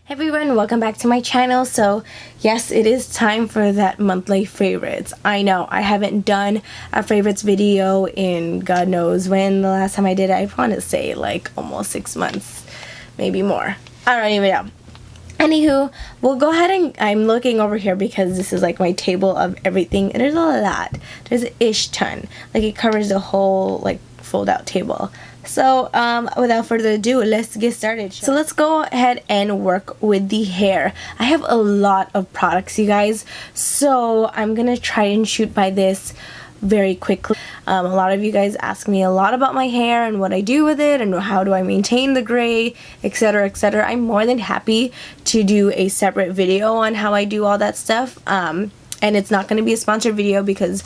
Hey everyone, welcome back to my channel. So yes, it is time for that monthly favorites. I know I haven't done a favorites video in God knows when. The last time I did it, I want to say like almost 6 months, maybe more. I don't even know. Anywho, we'll go ahead and I'm looking over here because this is like my table of everything, and there's a lot. There's an ish ton. Like it covers the whole like fold out table. So without further ado, let's get started. So let's go ahead and work with the hair. I have a lot of products, you guys, so I'm gonna try and shoot by this very quickly. A lot of you guys ask me a lot about my hair and what I do with it and how do I maintain the gray, etc, etc. I'm more than happy to do a separate video on how I do all that stuff, and it's not going to be a sponsored video because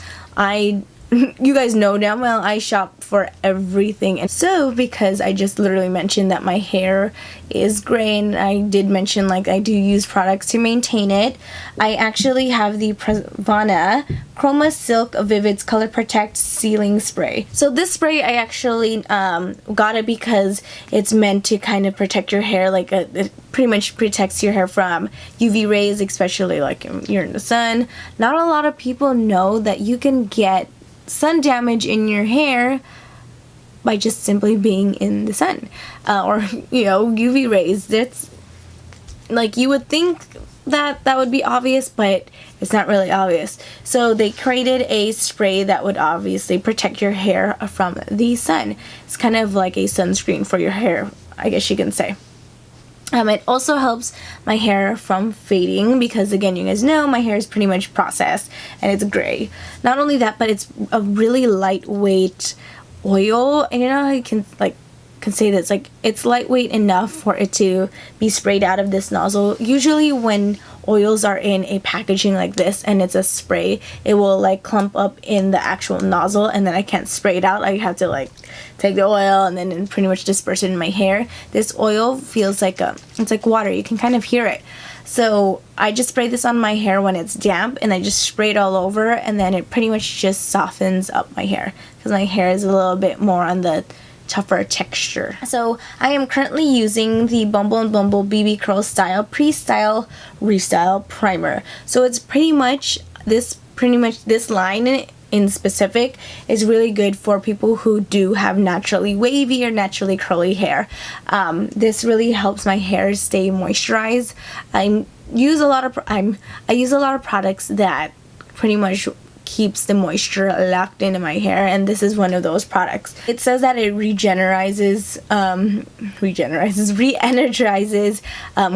you guys know damn well I shop for everything. And so because I just literally mentioned that my hair is gray, and I did mention like I do use products to maintain it, I actually have the Pravana Chroma Silk Vivids Color Protect Sealing Spray. So this spray I actually got it because it's meant to kind of protect your hair, like it pretty much protects your hair from UV rays, especially like you're in the sun. Not a lot of people know that you can get sun damage in your hair by just simply being in the sun, or you know, UV rays. That's like, you would think that would be obvious, but it's not really obvious. So they created a spray that would obviously protect your hair from the sun. It's kind of like a sunscreen for your hair, I guess you can say. It also helps my hair from fading because, again, you guys know my hair is pretty much processed and it's gray. Not only that, but it's a really lightweight oil, and you know how you can say that it's lightweight enough for it to be sprayed out of this nozzle. Usually when oils are in a packaging like this and it's a spray, it will like clump up in the actual nozzle, and then I can't spray it out. I have to like take the oil and then pretty much disperse it in my hair. This oil feels like it's like water. You can kind of hear it. So I just spray this on my hair when it's damp, and I just spray it all over, and then it pretty much just softens up my hair because my hair is a little bit more on the tougher texture. So I am currently using the Bumble & Bumble BB Curl Style Pre-Style Restyle Primer. So it's pretty much this line in specific is really good for people who do have naturally wavy or naturally curly hair. This really helps my hair stay moisturized. I use a lot of products that pretty much keeps the moisture locked into my hair, and this is one of those products. It says that it re-energizes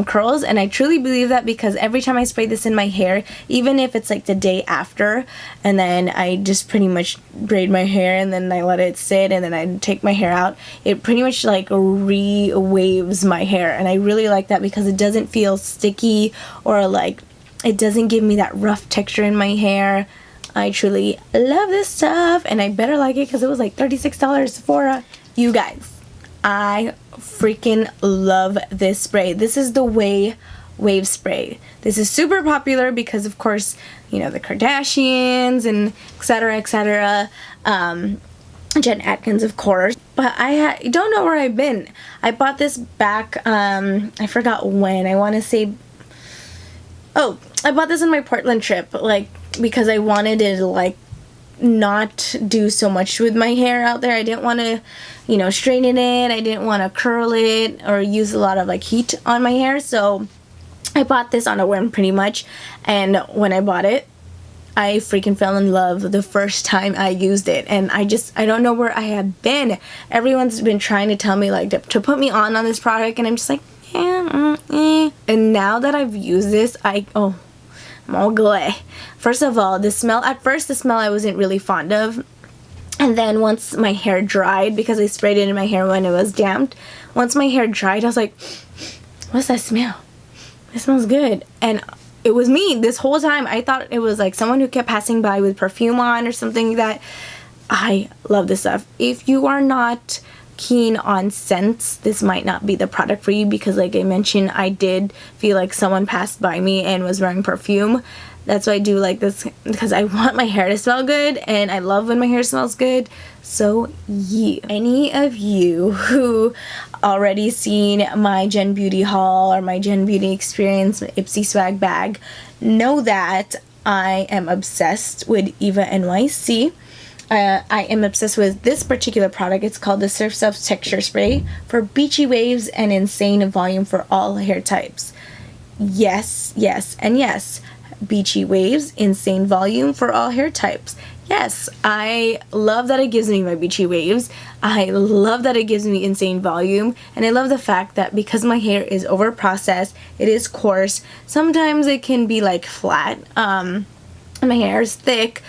curls, and I truly believe that because every time I spray this in my hair, even if it's like the day after, and then I just pretty much braid my hair and then I let it sit and then I take my hair out, it pretty much like re-waves my hair, and I really like that because it doesn't feel sticky or like it doesn't give me that rough texture in my hair. I truly love this stuff, and I better like it because it was like $36 for you guys. I freaking love this spray. This is the Wave Spray. This is super popular because, of course, you know, the Kardashians and etc, etc. Jen Atkins, of course. But I don't know where I've been. I bought this back, I forgot when. I want to say, oh, I bought this on my Portland trip, like, because I wanted to like not do so much with my hair out there. I didn't want to, you know, straighten it. I didn't want to curl it or use a lot of like heat on my hair. So I bought this on a whim pretty much, and when I bought it, I freaking fell in love the first time I used it, and I don't know where I have been. Everyone's been trying to tell me like to put me on this product, and I'm just like, And now that I've used this, I'm all glad. First of all, the smell I wasn't really fond of, and then once my hair dried, because I sprayed it in my hair when it was damp, once my hair dried, I was like, what's that smell? It smells good. And it was me this whole time. I thought it was like someone who kept passing by with perfume on or something like that. I love this stuff. If you are not keen on scents, this might not be the product for you, because like I mentioned, I did feel like someone passed by me and was wearing perfume. That's why I do like this, because I want my hair to smell good, and I love when my hair smells good. So yeah, any of you who already seen my Gen Beauty haul or my Gen Beauty experience Ipsy swag bag know that I am obsessed with Eva NYC. I am obsessed with this particular product. It's called the Surf Stuff Texture Spray for beachy waves and insane volume for all hair types. Yes, yes, and yes. Beachy waves, insane volume for all hair types. Yes, I love that it gives me my beachy waves. I love that it gives me insane volume. And I love the fact that because my hair is over processed, it is coarse, sometimes it can be like flat, and my hair is thick,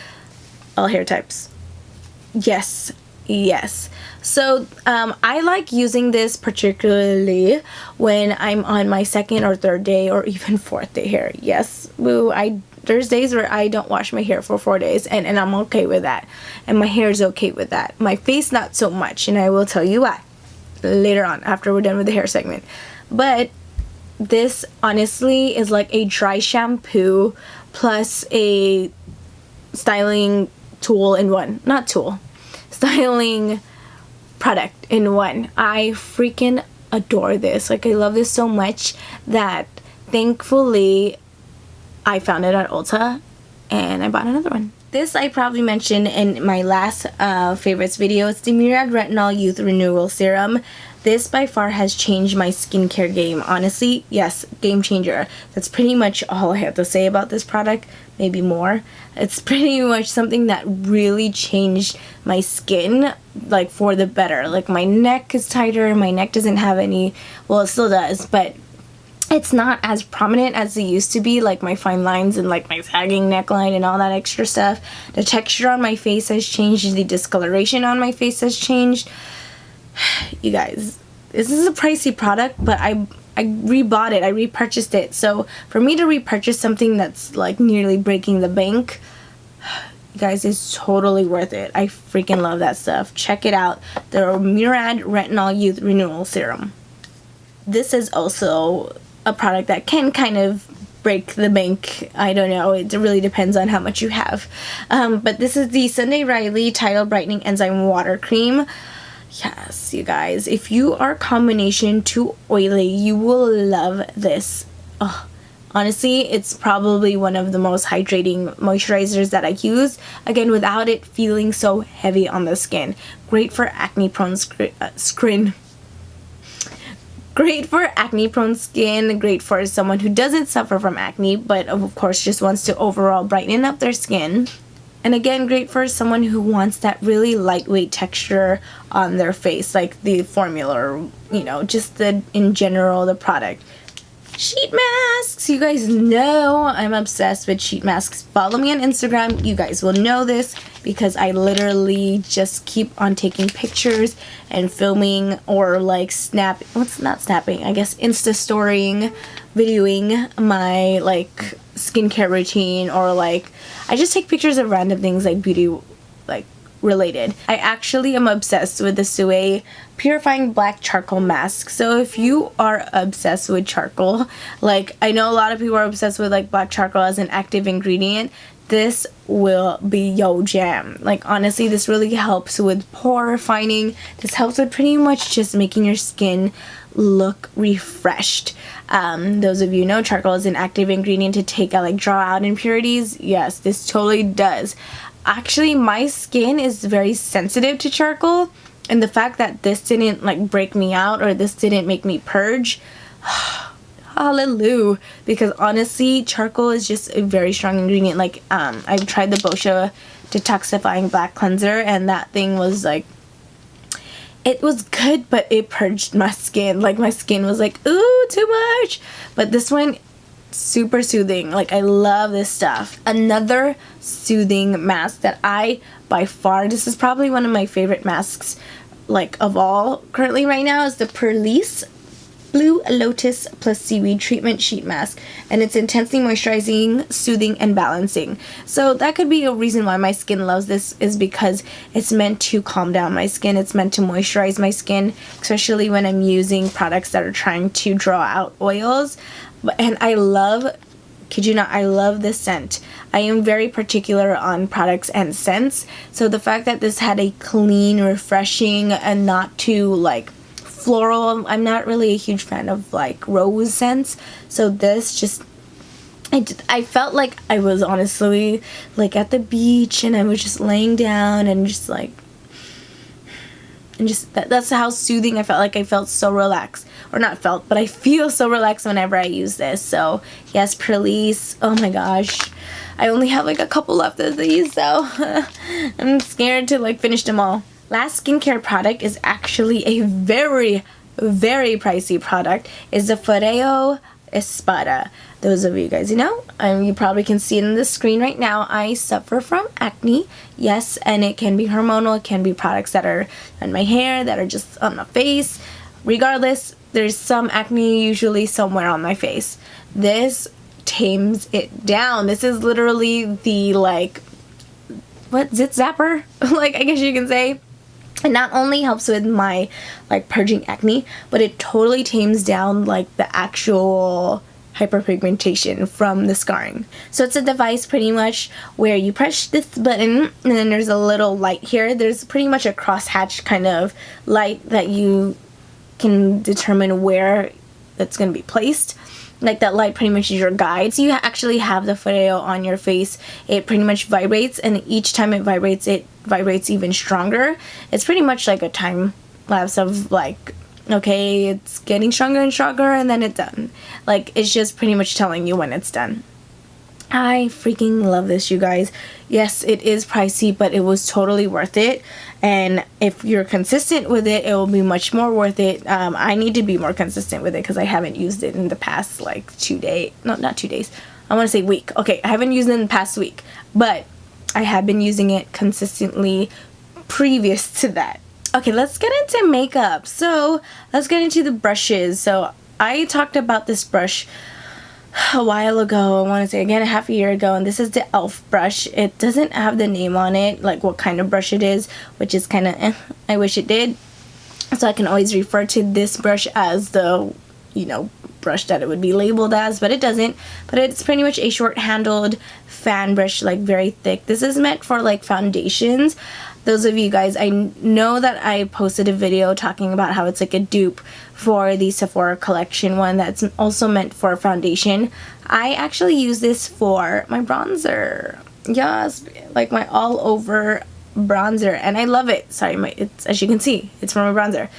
all hair types. Yes, yes. So I like using this particularly when I'm on my second or third day or even fourth day hair. Yes, boo, there's days where I don't wash my hair for 4 days, and I'm okay with that, and my hair is okay with that. My face not so much, and I will tell you why later on after we're done with the hair segment. But this honestly is like a dry shampoo plus a styling tool in one. Not tool, styling product in one. I freaking adore this. Like, I love this so much that thankfully I found it at Ulta and I bought another one. This I probably mentioned in my last favorites video. It's the Murad Retinol Youth Renewal Serum. This by far has changed my skincare game. Honestly, yes, game changer. That's pretty much all I have to say about this product, maybe more. It's pretty much something that really changed my skin, like, for the better. Like, my neck is tighter, my neck doesn't have any, well, it still does, but it's not as prominent as it used to be, like my fine lines and like my sagging neckline and all that extra stuff. The texture on my face has changed, the discoloration on my face has changed. You guys, this is a pricey product, but I rebought it, I repurchased it. So for me to repurchase something that's like nearly breaking the bank, you guys, it's totally worth it. I freaking love that stuff. Check it out, the Murad Retinol Youth Renewal Serum. This is also a product that can kind of break the bank. I don't know, it really depends on how much you have. But this is the Sunday Riley Tidal Brightening Enzyme Water Cream. Yes, you guys, if you are combination too oily, you will love this. Oh, honestly, it's probably one of the most hydrating moisturizers that I use. Again, without it feeling so heavy on the skin. Great for acne prone skin. Great for acne prone skin, great for someone who doesn't suffer from acne but of course just wants to overall brighten up their skin. And again, great for someone who wants that really lightweight texture on their face, like the formula, or, you know, just in general, the product. Sheet masks! You guys know I'm obsessed with sheet masks. Follow me on Instagram. You guys will know this because I literally just keep on taking pictures and filming, or like Insta storying, videoing my like skincare routine, or like I just take pictures of random things like beauty like related. I actually am obsessed with the Sue Purifying Black Charcoal Mask. So if you are obsessed with charcoal, like I know a lot of people are obsessed with like black charcoal as an active ingredient, this will be yo jam. Like honestly, this really helps with pore refining. This helps with pretty much just making your skin look refreshed. Those of you know charcoal is an active ingredient to take out, like, draw out impurities. Yes, this totally does. Actually, my skin is very sensitive to charcoal, and the fact that this didn't like break me out, or this didn't make me purge, hallelujah, because honestly charcoal is just a very strong ingredient. Like I've tried the Boscia detoxifying black cleanser, and that thing was like, it was good, but it purged my skin. Like my skin was like, ooh, too much. But this one, super soothing. Like I love this stuff. Another soothing mask that I, by far, this is probably one of my favorite masks like of all currently right now, is the Perlice Blue Lotus Plus Seaweed Treatment Sheet Mask, and it's intensely moisturizing, soothing, and balancing. So that could be a reason why my skin loves this, is because it's meant to calm down my skin. It's meant to moisturize my skin, especially when I'm using products that are trying to draw out oils. And I love, kid you not, I love this scent. I am very particular on products and scents, so the fact that this had a clean, refreshing, and not too like floral. I'm not really a huge fan of like rose scents, so this just, I felt like I was honestly like at the beach and I was just laying down and just like, and just that's how soothing I felt. Like I felt so relaxed, or not felt, but I feel so relaxed whenever I use this. So yes, Perlice. Oh my gosh, I only have like a couple left of these, so I'm scared to like finish them all. Last skincare product is actually a very, very pricey product. Is the Foreo Espada. Those of you guys, you probably can see it on the screen right now. I suffer from acne, yes, and it can be hormonal. It can be products that are on my hair, that are just on my face. Regardless, there's some acne usually somewhere on my face. This tames it down. This is literally the like, what, zit zapper? Like, I guess you can say. It not only helps with my like purging acne, but it totally tames down like the actual hyperpigmentation from the scarring. So it's a device pretty much where you press this button and then there's a little light here. There's pretty much a crosshatch kind of light that you can determine where it's going to be placed. Like that light pretty much is your guide. So you actually have the Foreo on your face. It pretty much vibrates, and each time it vibrates even stronger. It's pretty much like a time lapse of like, okay, it's getting stronger and stronger and then it's done. Like, it's just pretty much telling you when it's done. I freaking love this, you guys. Yes, it is pricey, but it was totally worth it. And if you're consistent with it, it will be much more worth it. I need to be more consistent with it because I haven't used it in the past like 2 days. No, not 2 days. I want to say week. Okay, I haven't used it in the past week, but I have been using it consistently previous to that. Okay, let's get into makeup. So let's get into the brushes. So I talked about this brush a while ago. I want to say again, a half a year ago, and this is the e.l.f. brush. It doesn't have the name on it, like what kind of brush it is, which is kind of I wish it did. So I can always refer to this brush as the, brush that it would be labeled as, but it doesn't. But it's pretty much a short-handled fan brush, like very thick. This is meant for like foundations. Those of you guys, I know that I posted a video talking about how it's like a dupe for the Sephora collection one that's also meant for foundation. I actually use this for my bronzer. Yes, like my all over bronzer, and I love it. Sorry, it's, as you can see, it's for my bronzer.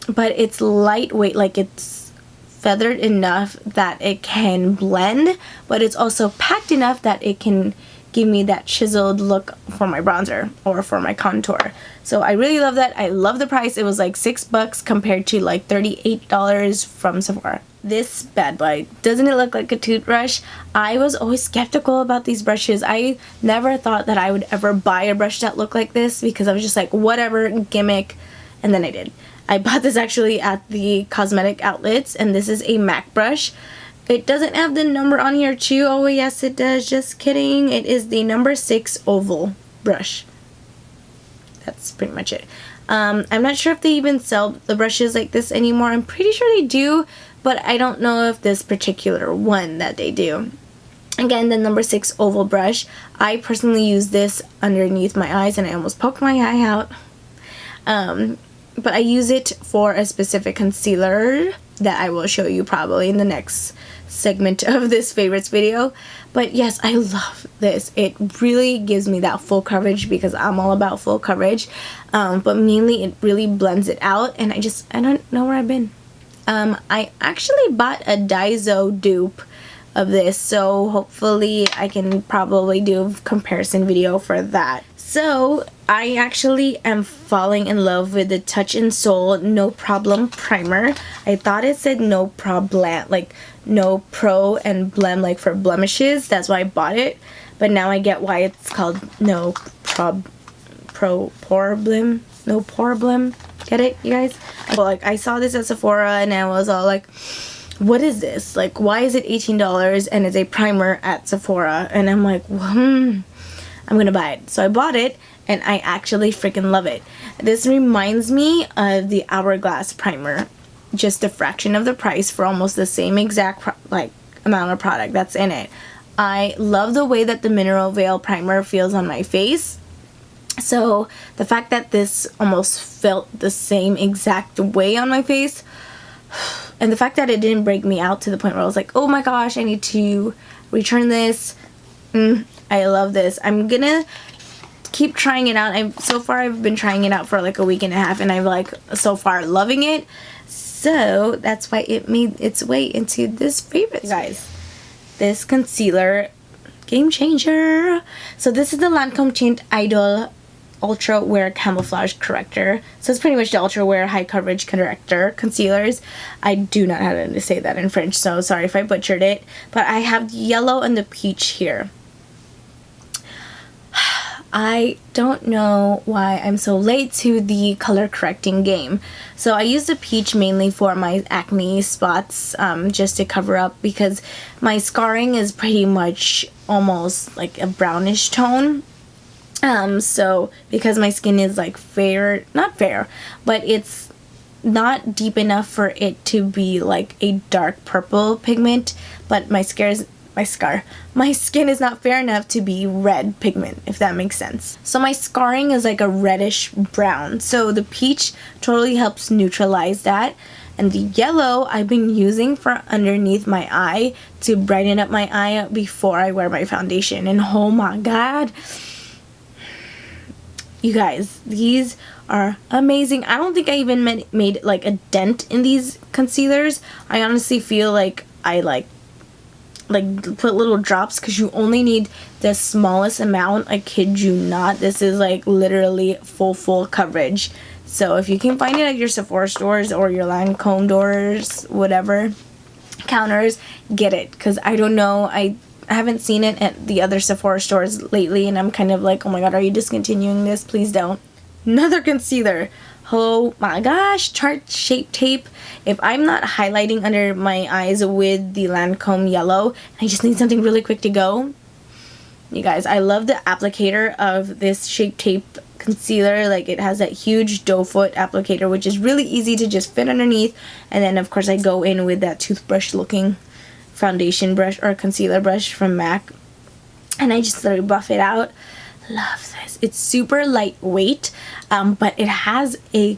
But it's lightweight, like it's feathered enough that it can blend, but it's also packed enough that it can give me that chiseled look for my bronzer or for my contour. So I really love that. I love the price. It was like $6 compared to like $38 from Sephora. This bad boy, doesn't it look like a toothbrush? I was always skeptical about these brushes. I never thought that I would ever buy a brush that looked like this because I was just like, whatever, gimmick. And then I did. I bought this actually at the cosmetic outlets, and this is a MAC brush. It doesn't have the number on here too. Oh yes it does, just kidding. It is the number 6 oval brush. That's pretty much it. I'm not sure if they even sell the brushes like this anymore. I'm pretty sure they do, but I don't know if this particular one that they do. Again, the number 6 oval brush. I personally use this underneath my eyes, and I almost poked my eye out. But I use it for a specific concealer that I will show you probably in the next segment of this favorites video. But yes, I love this. It really gives me that full coverage because I'm all about full coverage. But mainly it really blends it out, and I don't know where I've been. I actually bought a Daiso dupe of this, so hopefully I can probably do a comparison video for that. So I actually am falling in love with the Touch in Soul No Problem Primer. I thought it said no problem, like no pro and blem, like for blemishes. That's why I bought it. But now I get why it's called no problem. No problem. Get it, you guys? Well, like I saw this at Sephora and I was all like, what is this? Like, why is it $18 and it's a primer at Sephora? And I'm like, well, I'm gonna buy it. So I bought it, and I actually freaking love it. This reminds me of the Hourglass primer, just a fraction of the price for almost the same exact amount of product that's in it. I love the way that the Mineral Veil primer feels on my face. So the fact that this almost felt the same exact way on my face, and the fact that it didn't break me out to the point where I was like, oh my gosh, I need to return this. I love this. I'm gonna keep trying it out. So far I've been trying it out for like a week and a half, and I'm like so far loving it. So that's why it made its way into this favorite, guys. This concealer, game changer. So this is the Lancome Tint Idol Ultra Wear Camouflage Corrector. So it's pretty much the Ultra Wear High Coverage Corrector Concealers. I do not know how to say that in French, so sorry if I butchered it. But I have the yellow and the peach here. I don't know why I'm so late to the color correcting game. So I use the peach mainly for my acne spots, just to cover up, because my scarring is pretty much almost like a brownish tone. So because my skin is like fair, not fair, but it's not deep enough for it to be like a dark purple pigment, but my skin is not fair enough to be red pigment, if that makes sense. So my scarring is like a reddish brown. So the peach totally helps neutralize that. And the yellow I've been using for underneath my eye to brighten up my eye before I wear my foundation. And oh my god, you guys, these are amazing. I don't think I even made like a dent in these concealers. I honestly feel like I like put little drops, because you only need the smallest amount. I kid you not. This is like literally full coverage. So if you can find it at your Sephora stores or your Lancome doors, whatever, counters, get it, because I don't know, I haven't seen it at the other Sephora stores lately, and I'm kind of like, oh my god, are you discontinuing this? Please don't. Another concealer. Oh my gosh, Chart Shape Tape. If I'm not highlighting under my eyes with the Lancome yellow, I just need something really quick to go. You guys, I love the applicator of this Shape Tape concealer. Like, it has that huge doe foot applicator, which is really easy to just fit underneath. And then of course I go in with that toothbrush looking foundation brush or concealer brush from MAC, and I just literally buff it out. Love this. It's super lightweight, but it has a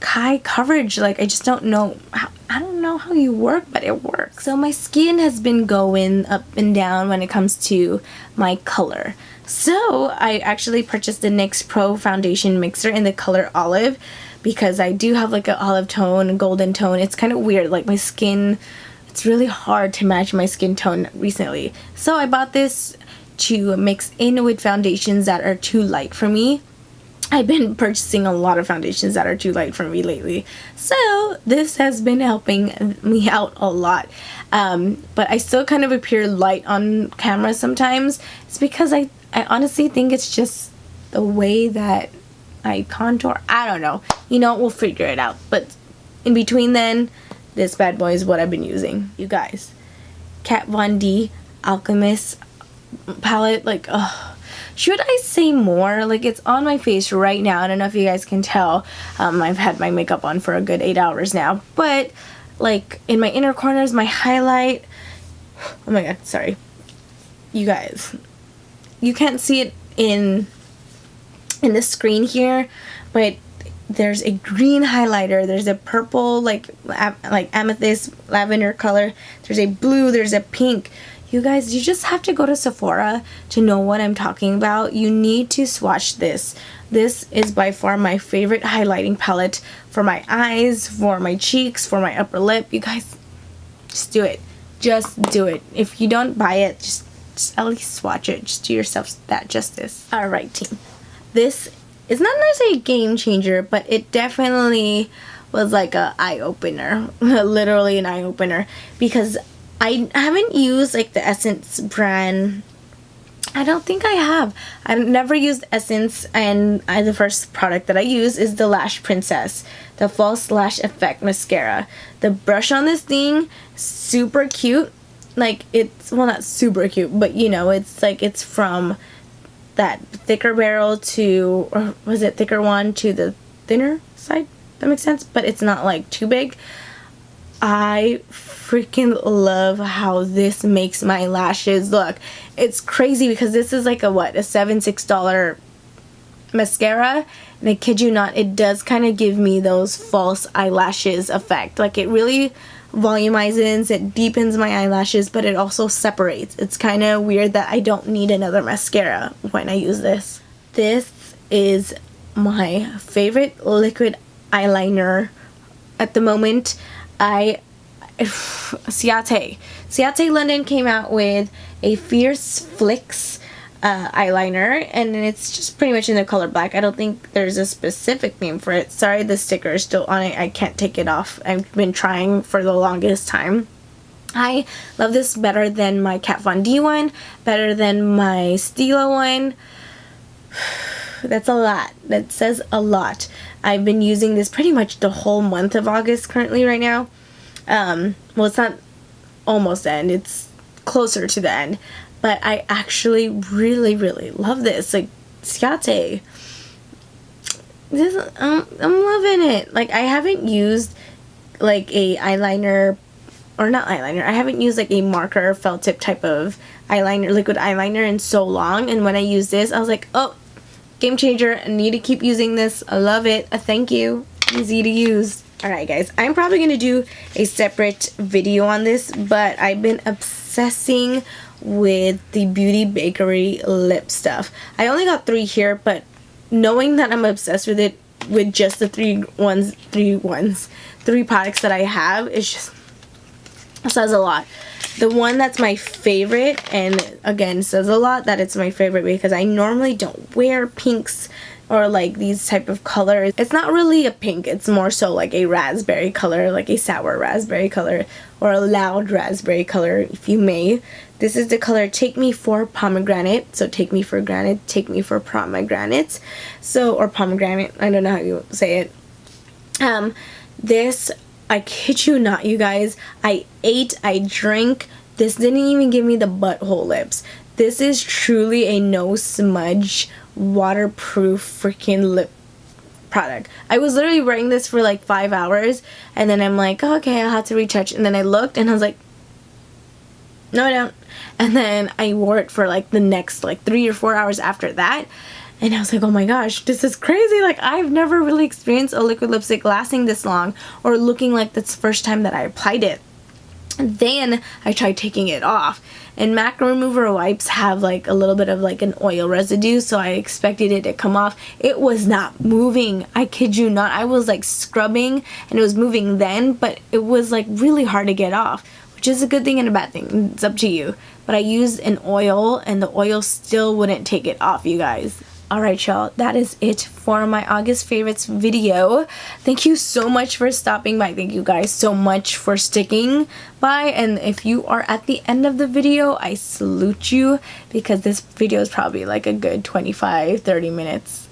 high coverage. Like, I just don't know how, I don't know how you work, but it works. So my skin has been going up and down when it comes to my color. So I actually purchased the NYX Pro foundation mixer in the color olive, because I do have like an olive tone, golden tone. It's kind of weird, like my skin, it's really hard to match my skin tone recently. So I bought this to mix in with foundations that are too light for me. I've been purchasing a lot of foundations that are too light for me lately, so this has been helping me out a lot. But I still kind of appear light on camera sometimes. It's because I honestly think it's just the way that I contour. I don't know, you know, we'll figure it out. But in between then, this bad boy is what I've been using. You guys, Kat Von D Alchemist palette. Like, should I say more? Like, it's on my face right now. I don't know if you guys can tell. I've had my makeup on for a good 8 hours now, but like in my inner corners, my highlight, oh my god, sorry you guys, you can't see it in the screen here, but there's a green highlighter, there's a purple like amethyst lavender color, there's a blue, there's a pink. You guys, you just have to go to Sephora to know what I'm talking about. You need to swatch this. This is by far my favorite highlighting palette for my eyes, for my cheeks, for my upper lip. You guys, just do it. Just do it. If you don't buy it, just at least swatch it. Just do yourself that justice. Alright, team. This is not necessarily a game changer, but it definitely was like a eye-opener. Literally an eye-opener. Because I haven't used like the Essence brand. I don't think I have. I've never used Essence, and the first product that I use is the Lash Princess, the False Lash Effect Mascara. The brush on this thing, super cute. Like, it's, well, not super cute, but you know, it's like it's from that thicker barrel to, or was it thicker one to the thinner side? That makes sense, but it's not like too big. I freaking love how this makes my lashes look. It's crazy because this is like a what, a $7-6 mascara, and I kid you not, it does kind of give me those false eyelashes effect. Like, it really volumizes, it deepens my eyelashes, but it also separates. It's kind of weird that I don't need another mascara when I use this. This is my favorite liquid eyeliner at the moment. Ciate London came out with a Fierce Flicks eyeliner, and it's just pretty much in the color black. I don't think there's a specific name for it. Sorry, the sticker is still on it. I can't take it off. I've been trying for the longest time. I love this better than my Kat Von D one, better than my Stila one. That's a lot. That says a lot. I've been using this pretty much the whole month of August currently right now. Well, it's not almost the end. It's closer to the end. But I actually really, really love this. Like, Ciate. I'm loving it. Like, I haven't used, like, a eyeliner, or not eyeliner. I haven't used, like, a marker felt tip type of eyeliner, liquid eyeliner in so long. And when I used this, I was like, oh, game changer. I need to keep using this. I love it. Thank you. Easy to use. Alright guys, I'm probably going to do a separate video on this, but I've been obsessing with the Beauty Bakery lip stuff. I only got 3 here, but knowing that I'm obsessed with it, with just the three products that I have, it just says a lot. The one that's my favorite, and again says a lot that it's my favorite because I normally don't wear pinks or like these type of colors. It's not really a pink, it's more so like a raspberry color, like a sour raspberry color or a loud raspberry color, if you may. This is the color Take Me for Pomegranate. So take me for granted, take me for pomegranate. So, or pomegranate, I don't know how you say it. This, I kid you not, you guys, I ate, I drank. This didn't even give me the butthole lips. This is truly a no smudge, waterproof freaking lip product. I was literally wearing this for like 5 hours, and then I'm like, oh, okay, I'll have to retouch. And then I looked and I was like, no I don't. And then I wore it for like the next like 3 or 4 hours after that, and I was like, oh my gosh, this is crazy. Like, I've never really experienced a liquid lipstick lasting this long or looking like this first time that I applied it. And then I tried taking it off, and MAC remover wipes have like a little bit of like an oil residue, so I expected it to come off. It was not moving. I kid you not. I was like scrubbing and it was moving then, but it was like really hard to get off, which is a good thing and a bad thing. It's up to you. But I used an oil and the oil still wouldn't take it off, you guys. Alright y'all, that is it for my August favorites video. Thank you so much for stopping by. Thank you guys so much for sticking by. And if you are at the end of the video, I salute you, because this video is probably like a good 25-30 minutes.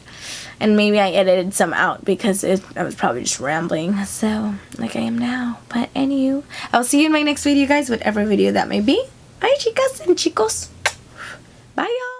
And maybe I edited some out because I was probably just rambling, so like I am now. But anywho, I'll see you in my next video, guys, whatever video that may be. Bye chicas and chicos. Bye y'all.